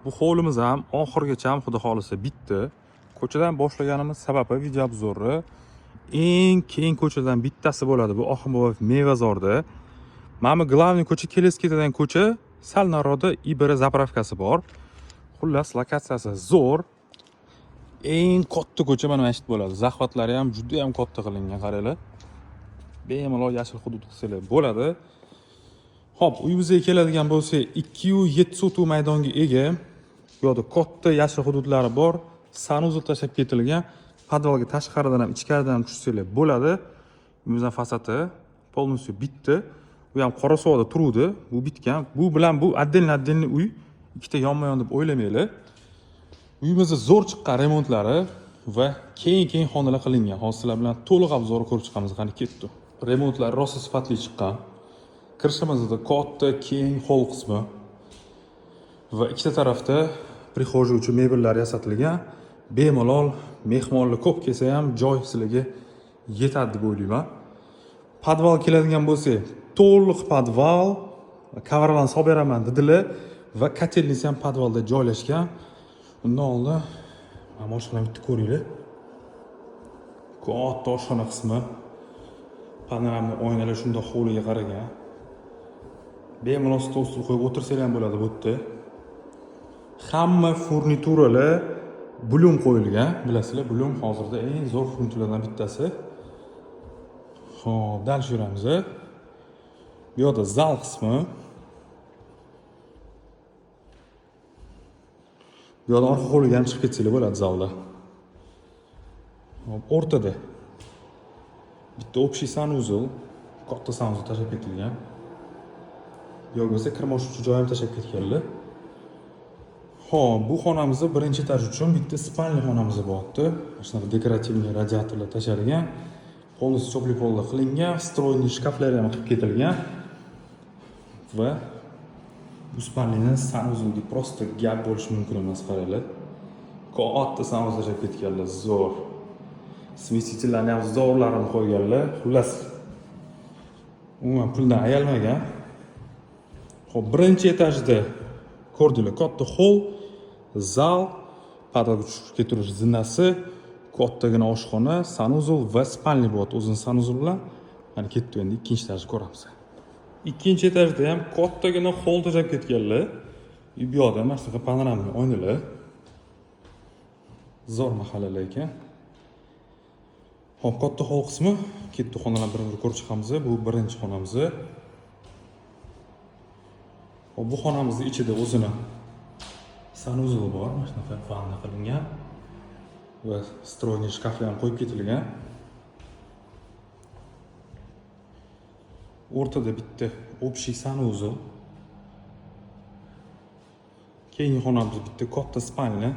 Bu hovlimiz ham oxirigacha ham xudo xolisa bitdi. Ko'chadan boshlaganimiz sababi video obzori eng keng ko'chadan bittasi bo'ladi. Bu Oxunboyev Mevazorda. Mana bu glavniy ko'cha kelib ketadigan ko'cha, sal nariroqda Ibr zapravkasi bor. Xullas, lokatsiyasi zo'r. Eng katta ko'cha mana shu bo'ladi. Zahvatlari ham juda ham katta qilingan, qaranglar. Bemalol yashil hudud qilsalar bo'ladi. Xo'p, uyimizga keladigan bo'lsa, 2,7 sotuv maydonga ega. Bu yerda katta yashil hududlari bor. Sanuzul tashab ketilgan. Podvalga tashqaridan ham, ichkaridan ham tushsalar bo'ladi. Uyimizning fasadi полностью bitdi. Bu ham Qorasuvoqda turuvdi. Bu bitgan. Bu bilan bu отдельно uy. Ikkita yonma-yon deb o'ylamanglar. Uyimizda zo'r chiqqan remontlari va keng xonalar qilingan. Hozir sizlar bilan to'liq obzorni ko'rib chiqamiz. Qani ketdi. Remontlar rosa sifatli chiqqan. Kirishimizda katta keng hol qismi va ikkita tarafda prixo'ja uchun mebellar yasatilgan. Bemalol mehmonlar ko'p kelsa ham joy sizlarga yetadi deb o'ylayman. Podval keladigan bo'lsa, to'liq podval, coverdan solib beraman dedilar va kotelnisi ham podvalda joylashgan. Undan oldin mana oshxonani bitta ko'ringlar. Katta oshxona qismi. Panoramli oynalar shunday hovliga qaragan. Bemalol stol qo'yib o'tirsanglar ham bo'ladi bu yerda. Hamma furnituralar Blum qo'yilgan. Bilasizlar, Blum hozirda eng zo'r furnituralardan bittasi. Xo'p, dal yuramiz. Bu yerda zal qismi. Bu yerda orqa hovliga ham chiqib ketsanglar bo'ladi zalda. Xo'p, o'rtada bitta общий sanuzul, katta sanuzul tashab ketilgan. Yo'q bo'lsa kirmosh uchun joy ham tashab ketganlar. Xo'p, bu xonamizda birinchi etaj uchun bitta spalni xonamiz bo'lyapti. Mana shunaqa dekorativniy radiatorlar tashalgan. Полностью теплый polda qilingan, stroyniy shkaflar ham qilib ketilgan. Va bu spalnining sanuzulga просто gap bo'lishi mumkin emas, qaranglar. Katta sanuzul tashab ketganlar, zo'r. Smesителlarni ham zo'rlarini qo'yganlar. Xullas, umuman puldan ayalmagan. Xo'p, birinchi etajda ko'rdinglar, katta hol, zal, podvalga tushib ketirish zinasi, kattagina oshxona, sanuzul va spalni bo'lyapti. O'zining sanuzul bilan mana ketdi. Endi ikkinchi etajni ko'ramiz. Ikkinchi etajda ham kattagina hol tashab ketganlar. Bu yerda mana shunaqa panoramli oynalar. Zo'r mahallalar ekan. Xo'p, katta hol qismi, katta xonalarni bir-bir ko'rib chiqamiz. Bu birinchi xonamiz. Xo'p, bu xonamizning ichida o'zini sanuzul bor, mana shunaqa vanna qilingan va stroyniy shkaflar ham qo'yib ketilgan. O'rtada bitta общий sanuzul. Keyingi xonamizda bitta katta spalni.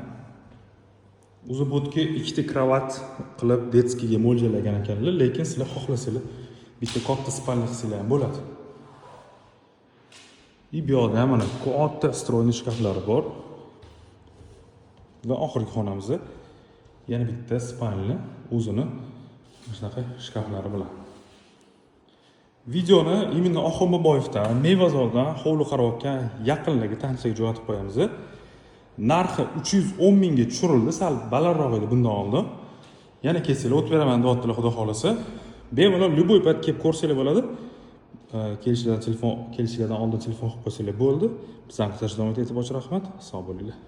O'zi bu yerga ikkita kravat qilib detskiga mo'ljallagan ekanlar, lekin sizlar xohlasanglar bitta katta spalni qilsanglar ham bo'ladi. Bu yerda ham mana katta stroyniy shkaflari bor. Va oxirgi xonamizda yana bitta spalni o'zini shunaqa shkaflari bilan. Videoni именно Oxunboyevdan, Mevazordan hovli qarovotgan yaqinlarga tanchaga jo'natib qo'yamiz. Narxi 310 mingga tushirildi, sal balandroq edi bundan oldin. Yana kelsanglar o't beraman deyaptilar, xudo xolasa. Bemalol любой payt kelib ko'rsanglar bo'ladi. Kelishidan oldin telefon qilib qo'ysanglar bo'ldi. Bizdan kuzatishdan e'tiborga rahmat. Sog' bo'linglar.